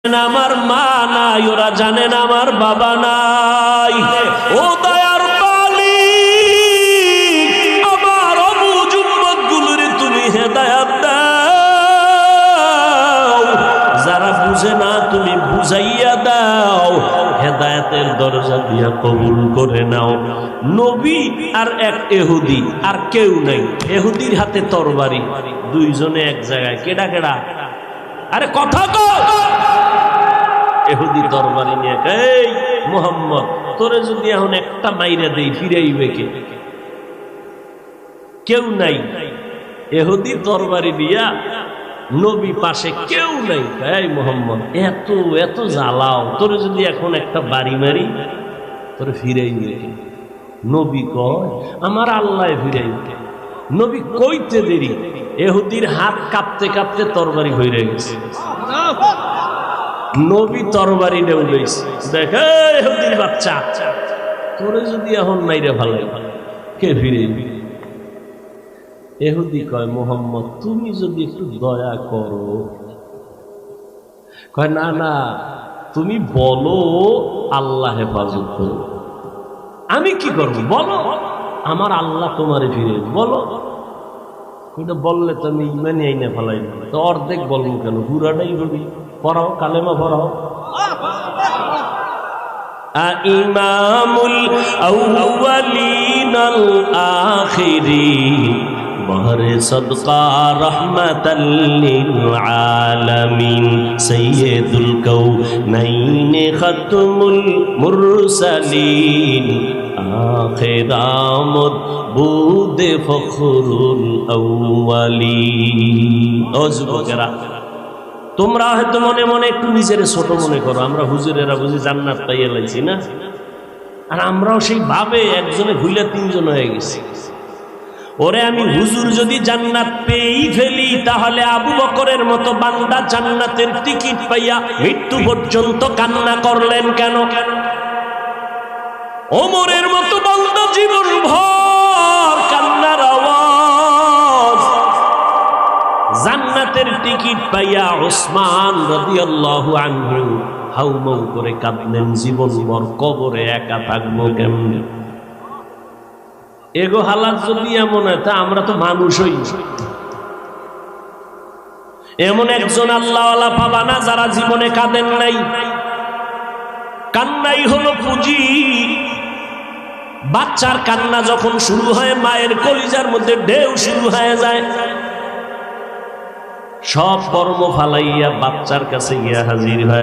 আমার মা নাই, ওরা জানেন আমার বাবা নাই। ও দয়ার মালিক, আমার অবুঝ উম্মতগুলোরে তুমি হেদায়েত দাও, যারা বুঝে না তুমি বুঝাইয়া দাও, হেদায়েতের দরজা দিয়া কবুল করে নাও। নবী আর এক ইহুদি, আর কেউ নাই। ইহুদির হাতে তরবারি, দুইজনে এক জায়গায়। কেডা কেডা? আরে কথা কও। ইহুদি তরবারি নিয়ে, এই মুহাম্মদ, তোরে যদি এখন একটা মাইরা দেই ফিরাইবে কে? কেউ নাই। ইহুদি তরবারি দিয়া, নবী পাশে কেউ নাই। এই মুহাম্মদ, এত এত জ্বালাও, তোরে যদি এখন একটা বাড়ি মারি তোরে ফিরাইবে কে? নবী কয়, আমার আল্লাহ ফিরাইবে। নবী কইতে দেরি, ইহুদির হাত কাঁপতে কাঁপতে তরবারি হইরে গেছে। নবী তরবারি উঠাইছে, দেখে ইহুদির বাচ্চা, তোরে যদি এখন মাইরে ভালাই কে ফিরাইবে? ইহুদি কয়, মুহাম্মদ তুমি যদি একটু দয়া করো। কয়, না না, তুমি বলো আল্লাহ হেফাজত করো। আমি কি করবো বলো? আমার আল্লাহ তোমারে ফিরে বলো। কিন্তু বললে তো আমি ইমানি আইনে ফেলাই না, তো অর্ধেক বলবো কেন? পুরাটাই বলি। পড়াও, কালেমা পড়াও। ইমামুল আউয়ালিন আল আখিরিন বহরে সদকা রহমাতাল লিল আলামিন সাইয়্যিদুল কাউনাইন খাতমুল মুরসালিন আখিরামত বুদে ফখরুল আউয়ালিন। ও যুবকেরা, তোমরা হয়তো মনে মনে একটু নিজের ছোট মনে করো, আমরা হুজুরেরা বুঝি জান্নাত পাইয়া লাইছি না? আর আমরাও সেই ভাবে একজনে ভুলে তিনজন হয়ে গেছি। ওরে আমি হুজুর যদি জান্নাত পেয়েই ফেলি, তাহলে আবু বকরের মতো বান্দা জান্নাতের টিকিট পাইয়া মৃত্যু পর্যন্ত কান্না করলেন কেন? ওমরের মতো বান্দা জীবন ভর কান্নার আওয়াজ। জান্নাতের টিকিট পাইয়া ওসমান রাদিয়াল্লাহু আনহু হাউমাউ করে কাঁদলেন, জীবন ভর কবরে একা থাকবো কেমনে? এগো হালাত যদি এমন হয়, তা আমরা তো মানুষই। এমন একজন আল্লাহওয়ালা পাবা না যারা জীবনে কাঁদেন নাই। কান্নাই হলো পুঁজি। বাচ্চার কান্না যখন শুরু হয়, মায়ের কলিজার মধ্যে ঢেউ শুরু হয়ে যায়। সব কর্ম ফালাইয়া বাচ্চার কাছে গিয়া হাজির হয়।